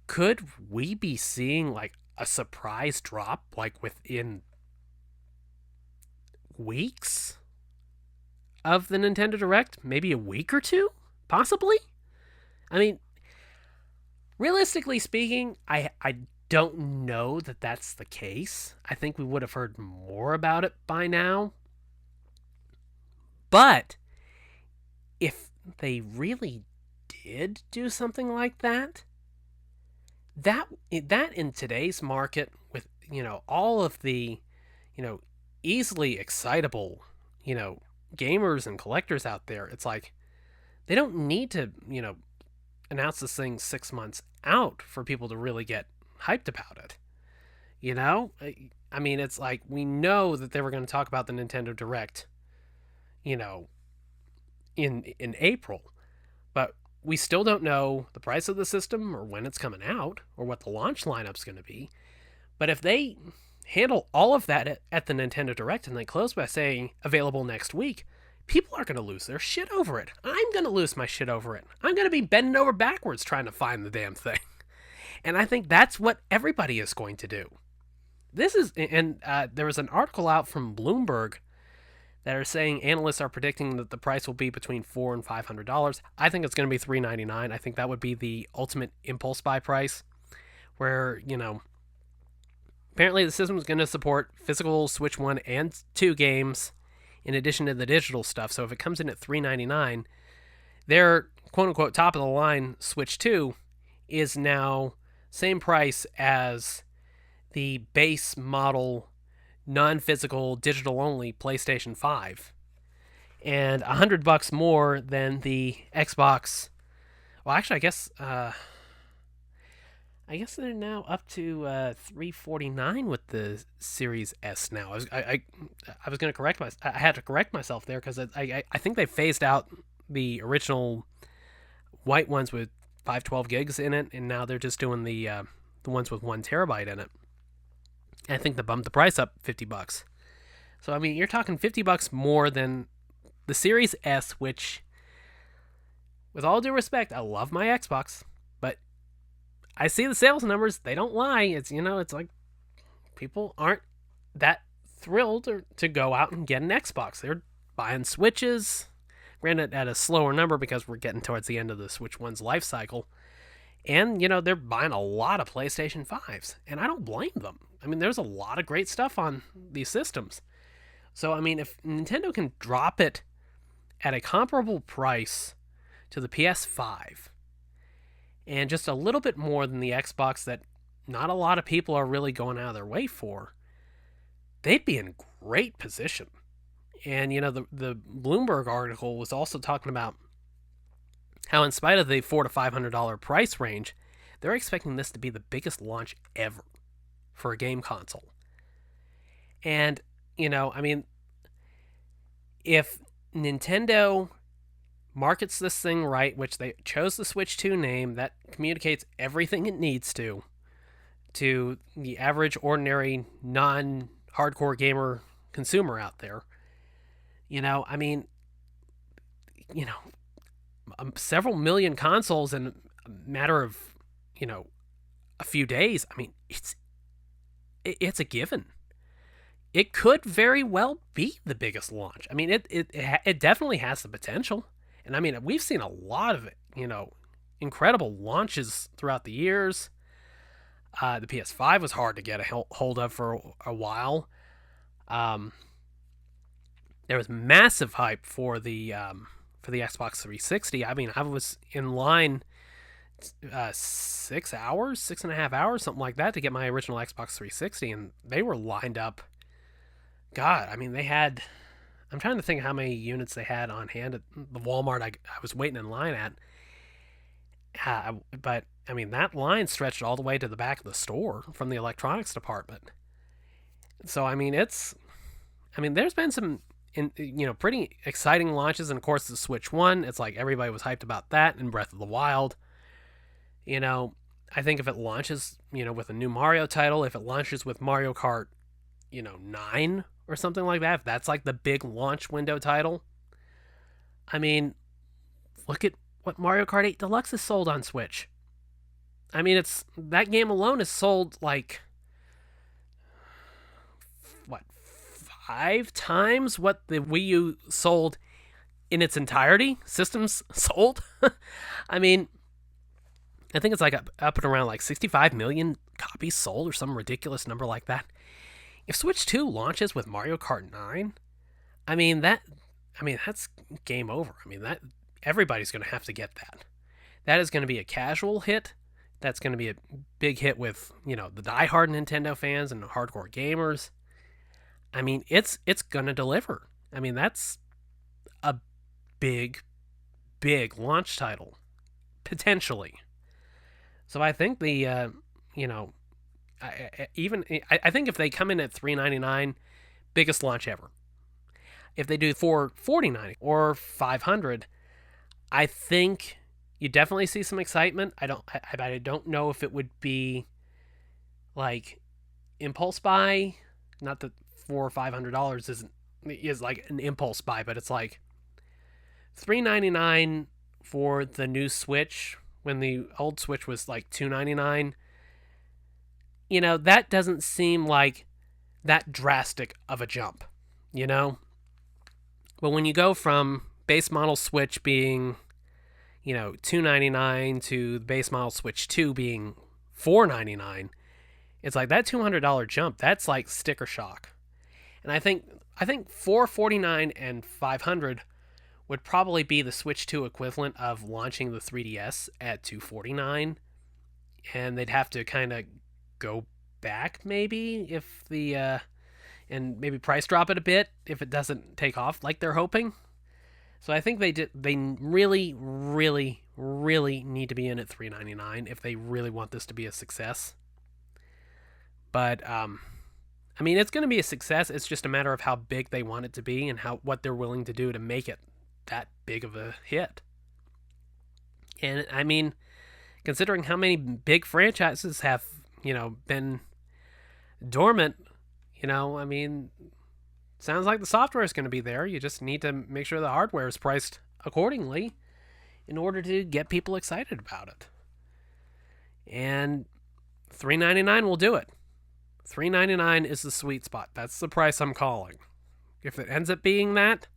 Could we be seeing like a surprise drop, like within weeks of the Nintendo Direct? Maybe a week or two, possibly? I mean, realistically speaking, I don't know that that's the case. I think we would have heard more about it by now. But if they really did do something like that in today's market, with all of the easily excitable gamers and collectors out there, it's like they don't need to announce this thing 6 months out for people to really get hyped about it. I mean, it's like, we know that they were going to talk about the Nintendo Direct in April, but we still don't know the price of the system, or when it's coming out, or what the launch lineup's going to be. But if they handle all of that at the Nintendo Direct and they close by saying available next week, people are going to lose their shit over it. I'm going to lose my shit over it. I'm going to be bending over backwards trying to find the damn thing. And I think that's what everybody is going to do. There was an article out from Bloomberg that are saying analysts are predicting that the price will be between $400 and $500. I think it's going to be $399. I think that would be the ultimate impulse buy price, where, apparently the system is going to support physical Switch 1 and 2 games in addition to the digital stuff. So if it comes in at $399, their quote-unquote top-of-the-line Switch 2 is now same price as the base model non-physical, digital-only PlayStation 5, and $100 more than the Xbox. Well, actually, I guess they're now up to $349 with the Series S now. I was going to correct myself. I had to correct myself there, because I think they phased out the original white ones with 512 gigs in it, and now they're just doing the ones with 1 terabyte in it. I think they bumped the price up $50. So I mean, you're talking $50 more than the Series S, which, with all due respect, I love my Xbox, but I see the sales numbers. They don't lie. It's like people aren't that thrilled to go out and get an Xbox. They're buying Switches, granted at a slower number because we're getting towards the end of the Switch 1's life cycle. And, they're buying a lot of PlayStation 5s, and I don't blame them. I mean, there's a lot of great stuff on these systems. So, I mean, if Nintendo can drop it at a comparable price to the PS5 and just a little bit more than the Xbox that not a lot of people are really going out of their way for, they'd be in great position. And, the Bloomberg article was also talking about how, in spite of the $400 to $500 price range, they're expecting this to be the biggest launch ever for a game console. And, I mean, if Nintendo markets this thing right, which they chose the Switch 2 name, that communicates everything it needs to the average, ordinary, non-hardcore gamer consumer out there. I mean, several million consoles in a matter of, a few days. I mean, it's a given. It could very well be the biggest launch. I mean, it definitely has the potential. And I mean, we've seen a lot of it, incredible launches throughout the years. The PS5 was hard to get a hold of for a while. There was massive hype for the Xbox 360. I mean, I was in line 6 hours, 6.5 hours, something like that, to get my original Xbox 360, and they were lined up. God, I mean, I'm trying to think how many units they had on hand at the Walmart I was waiting in line at. But, I mean, that line stretched all the way to the back of the store from the electronics department. So, I mean, there's been some, pretty exciting launches. And, of course, the Switch 1, it's like everybody was hyped about that, and Breath of the Wild. I think if it launches, with a new Mario title, if it launches with Mario Kart, 9 or something like that, if that's like the big launch window title, I mean, look at what Mario Kart 8 Deluxe has sold on Switch. I mean, that game alone has sold like, 5 times what the Wii U sold in its entirety, systems sold. I mean, I think it's like up at around like 65 million copies sold or some ridiculous number like that. If Switch 2 launches with Mario Kart 9, that's game over. I mean, that everybody's going to have to get that. That is going to be a casual hit. That's going to be a big hit with, the diehard Nintendo fans and the hardcore gamers. I mean, it's going to deliver. I mean, that's a big, big launch title, potentially. So I think I think if they come in at $399, biggest launch ever. If they do $449 or $500, I think you definitely see some excitement. I don't know if it would be like impulse buy. Not that $400 or $500 is like an impulse buy, but it's like $399 for the new Switch when the old Switch was like $299. That doesn't seem like that drastic of a jump, But when you go from base model Switch being, $299 to the base model Switch 2 being $499, it's like that $200 jump. That's like sticker shock. And I think $449 and $500 would probably be the Switch 2 equivalent of launching the 3DS at $249, and they'd have to kind of go back maybe if and maybe price drop it a bit if it doesn't take off like they're hoping. So I think they really, really, really need to be in at $399 if they really want this to be a success. But it's going to be a success. It's just a matter of how big they want it to be and what they're willing to do to make it that big of a hit. And I mean, considering how many big franchises have, been dormant, I mean, sounds like the software is going to be there. You just need to make sure the hardware is priced accordingly in order to get people excited about it. And $3.99 will do it. $3.99 is the sweet spot. That's the price I'm calling. If it ends up being that,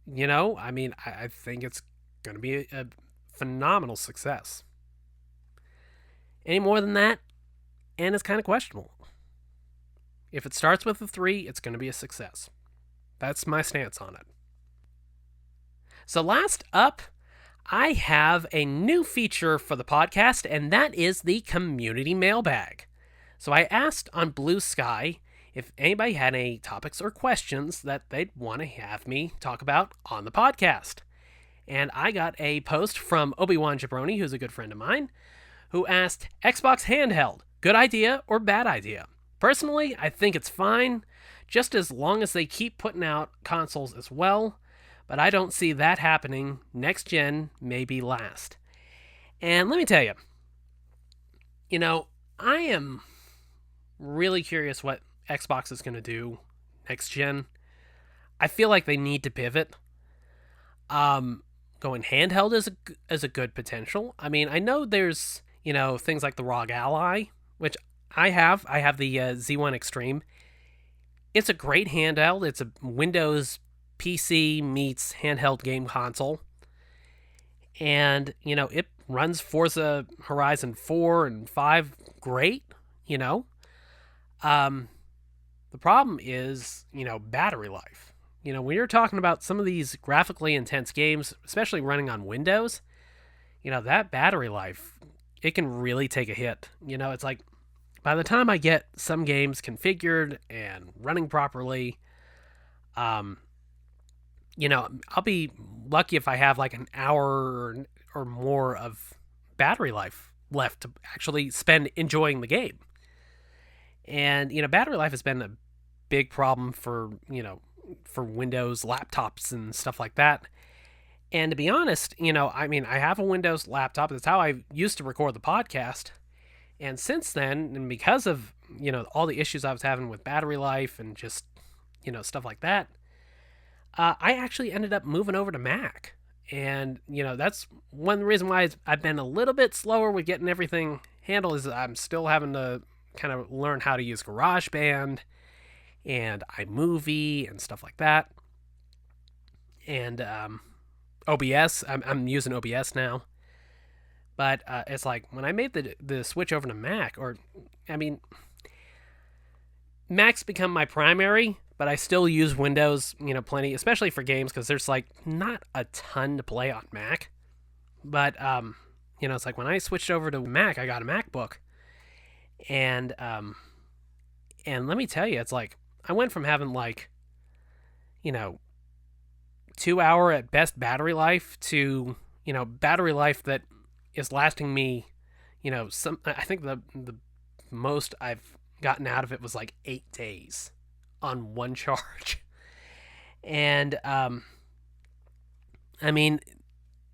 I think it's going to be a phenomenal success. Any more than that, and it's kind of questionable. If it starts with a 3, it's going to be a success. That's my stance on it. So last up, I have a new feature for the podcast, and that is the community mailbag. So I asked on Blue Sky if anybody had any topics or questions that they'd want to have me talk about on the podcast. And I got a post from Obi-Wan Jabroni, who's a good friend of mine, who asked, Xbox handheld, good idea or bad idea? Personally, I think it's fine, just as long as they keep putting out consoles as well, but I don't see that happening. Next gen may be last. And let me tell you, I am really curious what Xbox is going to do next gen. I feel like they need to pivot. Going handheld is a good potential. I mean, I know there's, things like the ROG Ally, which I have. I have the Z1 Extreme. It's a great handheld. It's a Windows PC meets handheld game console. And, it runs Forza Horizon 4 and 5 great, The problem is, battery life. When you're talking about some of these graphically intense games, especially running on Windows, that battery life, it can really take a hit. It's like, by the time I get some games configured and running properly, I'll be lucky if I have like an hour or more of battery life left to actually spend enjoying the game. And, battery life has been a big problem for Windows laptops and stuff like that. And to be honest, I have a Windows laptop. That's how I used to record the podcast. And since then, and because of, all the issues I was having with battery life and just, stuff like that, I actually ended up moving over to Mac. And, that's one reason why I've been a little bit slower with getting everything handled is I'm still having to kind of learn how to use GarageBand and iMovie and stuff like that. And OBS, I'm using OBS now. But it's like when I made the switch over to Mac, Mac's become my primary, but I still use Windows, plenty, especially for games, because there's like not a ton to play on Mac. But it's like when I switched over to Mac, I got a MacBook, and let me tell you, it's like I went from having like 2-hour at best battery life to battery life that is lasting me, I think the most I've gotten out of it was like 8 days on one charge. And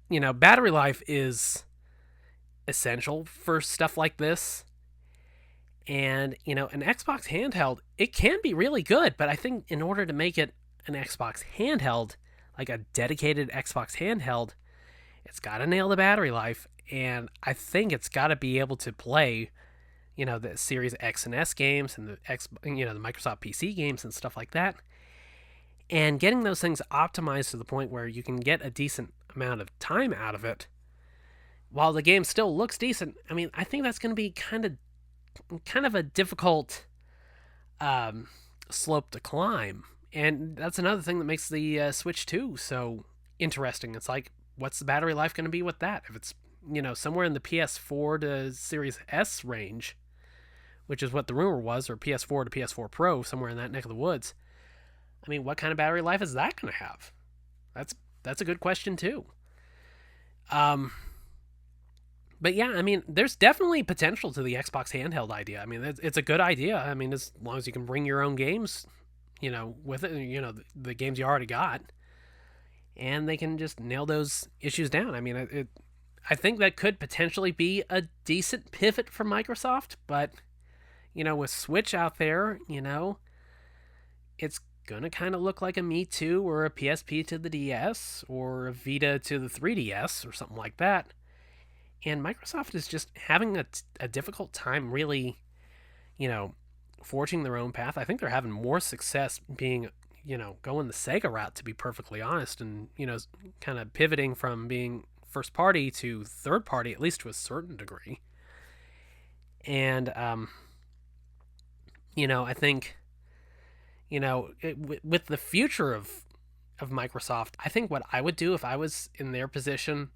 battery life is essential for stuff like this. And, an Xbox handheld, it can be really good, but I think in order to make it an Xbox handheld, like a dedicated Xbox handheld, it's got to nail the battery life. And I think it's got to be able to play, the Series X and S games and the Microsoft PC games and stuff like that. And getting those things optimized to the point where you can get a decent amount of time out of it while the game still looks decent. I think that's going to be kind of a difficult slope to climb. And that's another thing that makes the Switch 2 so interesting. It's like, what's the battery life going to be with that? If it's, somewhere in the PS4 to Series S range, which is what the rumor was, or PS4 to PS4 Pro, somewhere in that neck of the woods. What kind of battery life is that going to have? That's a good question too. But yeah, there's definitely potential to the Xbox handheld idea. It's a good idea. As long as you can bring your own games, with it, the games you already got, and they can just nail those issues down. I think that could potentially be a decent pivot for Microsoft, but, with Switch out there, it's gonna kind of look like a Me Too or a PSP to the DS or a Vita to the 3DS or something like that. And Microsoft is just having a difficult time really, forging their own path. I think they're having more success being, going the Sega route, to be perfectly honest, and, kind of pivoting from being first party to third party, at least to a certain degree. And, I think, with the future of Microsoft, I think what I would do if I was in their position,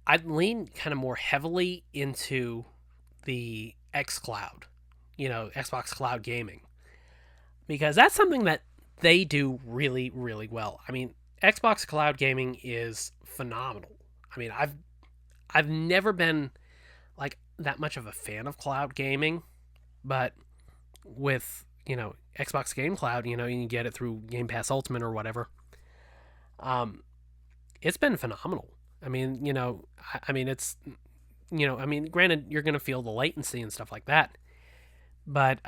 I'd lean kind of more heavily into the xCloud, Xbox Cloud Gaming, because that's something that they do really, really well. I mean, Xbox Cloud Gaming is phenomenal. I mean, I've never been like that much of a fan of cloud gaming, but with Xbox Game Cloud, you can get it through Game Pass Ultimate or whatever. It's been phenomenal. I mean, it's, granted, you're going to feel the latency and stuff like that. But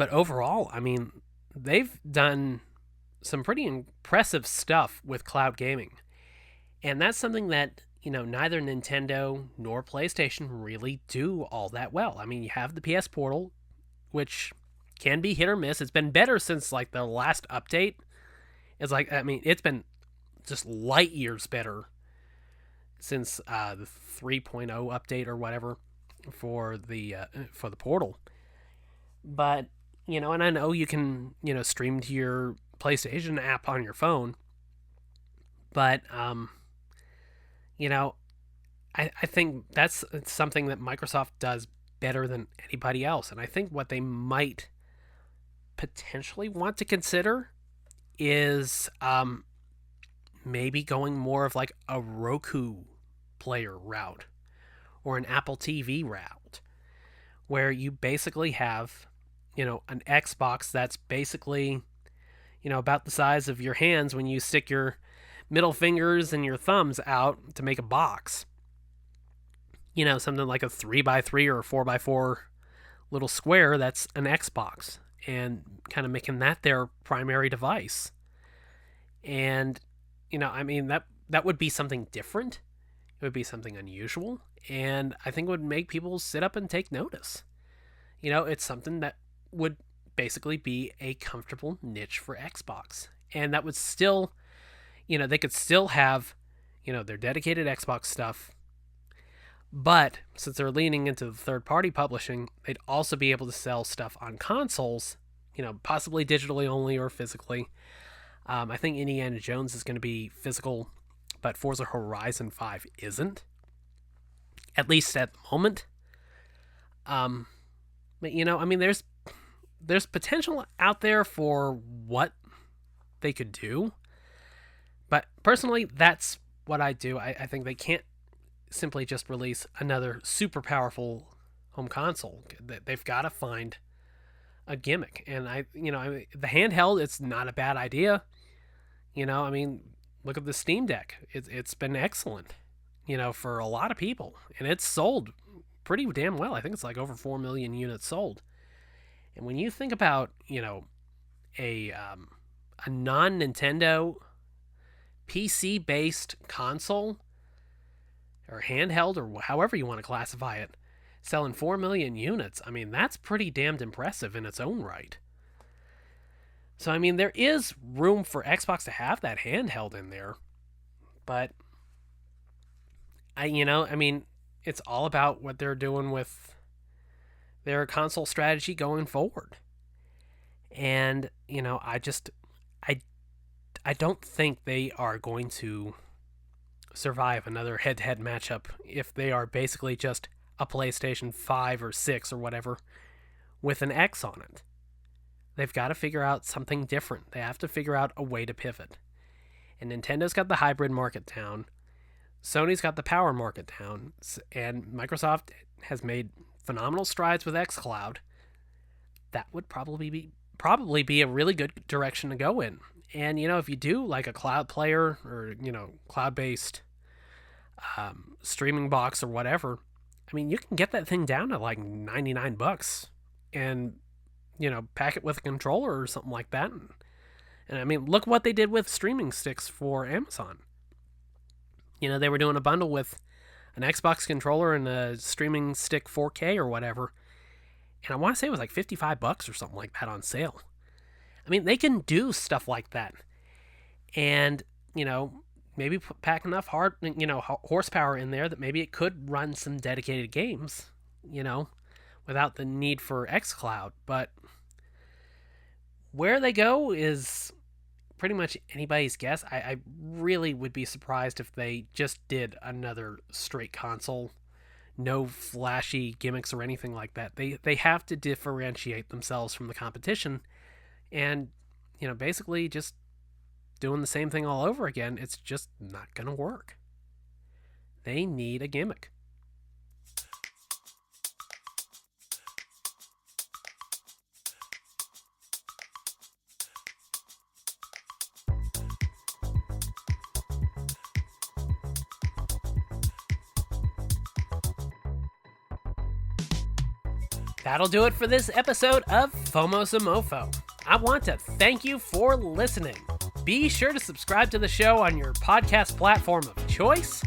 overall, I mean, they've done some pretty impressive stuff with cloud gaming. And that's something that, neither Nintendo nor PlayStation really do all that well. I mean, you have the PS Portal, which can be hit or miss. It's been better since, like, the last update. It's been just light years better since the 3.0 update or whatever for the Portal. But and I know you can stream to your PlayStation app on your phone, but I think that's something that Microsoft does better than anybody else, and I think what they might potentially want to consider is maybe going more of like a Roku player route or an Apple TV route, where you basically have, an Xbox that's basically, about the size of your hands when you stick your middle fingers and your thumbs out to make a box. Something like a 3x3 or a 4x4 little square that's an Xbox, and kind of making that their primary device. And that would be something different. It would be something unusual, and I think it would make people sit up and take notice. It's something that would basically be a comfortable niche for Xbox, and that would still, they could still have, their dedicated Xbox stuff, but since they're leaning into the third-party publishing, they'd also be able to sell stuff on consoles, possibly digitally only or physically. I think Indiana Jones is going to be physical, but Forza Horizon 5 isn't, at least at the moment. But there's potential out there for what they could do. But personally, that's what I do. I think they can't simply just release another super powerful home console. They've got to find a gimmick. And the handheld, it's not a bad idea. Look at the Steam Deck. It's been excellent, for a lot of people. And it's sold pretty damn well. I think it's like over 4 million units sold. And when you think about, a non-Nintendo PC-based console or handheld or however you want to classify it, selling 4 million units, that's pretty damned impressive in its own right. So, there is room for Xbox to have that handheld in there, but it's all about what they're doing with their console strategy going forward. And, I don't think they are going to survive another head-to-head matchup if they are basically just a PlayStation 5 or 6 or whatever with an X on it. They've got to figure out something different. They have to figure out a way to pivot. And Nintendo's got the hybrid market down. Sony's got the power market down. And Microsoft has made phenomenal strides with xCloud. That would probably be a really good direction to go in. And, if you do like a cloud player or, cloud-based streaming box or whatever, I mean, you can get that thing down to like $99 and, pack it with a controller or something like that. And I mean, look what they did with streaming sticks for Amazon. They were doing a bundle with an Xbox controller and a streaming stick 4K or whatever. And I want to say it was like $55 or something like that on sale. I mean, they can do stuff like that. And, maybe pack enough horsepower in there that maybe it could run some dedicated games, without the need for xCloud. But where they go is pretty much anybody's guess. I really would be surprised if they just did another straight console. No flashy gimmicks or anything like that. They have to differentiate themselves from the competition. And, basically just doing the same thing all over again, it's just not going to work. They need a gimmick. That'll do it for this episode of FOMO MOFO. I want to thank you for listening. Be sure to subscribe to the show on your podcast platform of choice.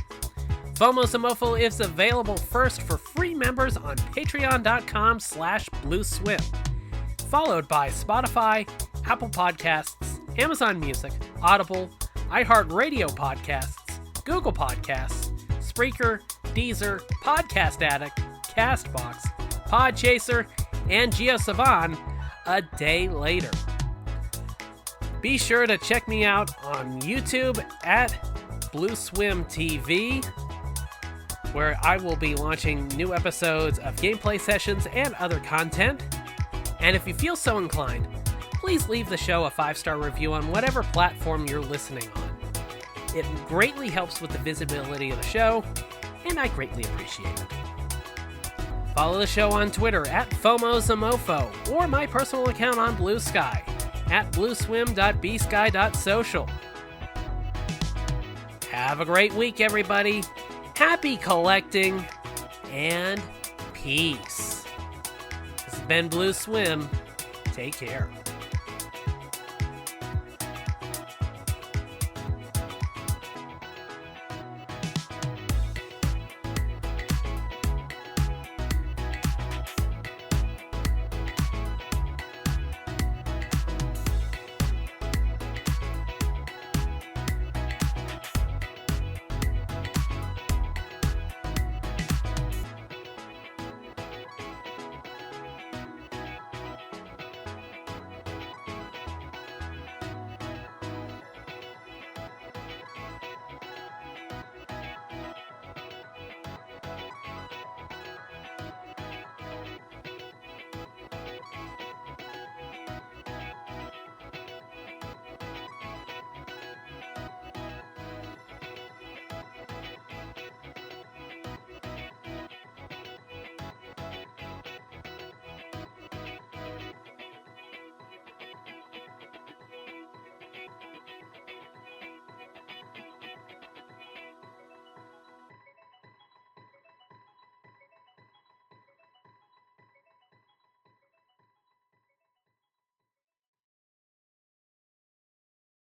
FOMO MOFO is available first for free members on patreon.com/BlueSwim, followed by Spotify, Apple Podcasts, Amazon Music, Audible, iHeartRadio Podcasts, Google Podcasts, Spreaker, Deezer, Podcast Addict, Castbox, Podchaser, and GeoSavan a day later. Be sure to check me out on YouTube at BlueSwim TV, where I will be launching new episodes of gameplay sessions and other content. And if you feel so inclined, please leave the show a 5-star review on whatever platform you're listening on. It greatly helps with the visibility of the show, and I greatly appreciate it. Follow the show on Twitter at FOMOSAMOFO or my personal account on Blue Sky at blueswim.bsky.social. Have a great week, everybody. Happy collecting and peace. This has been Blue Swim. Take care.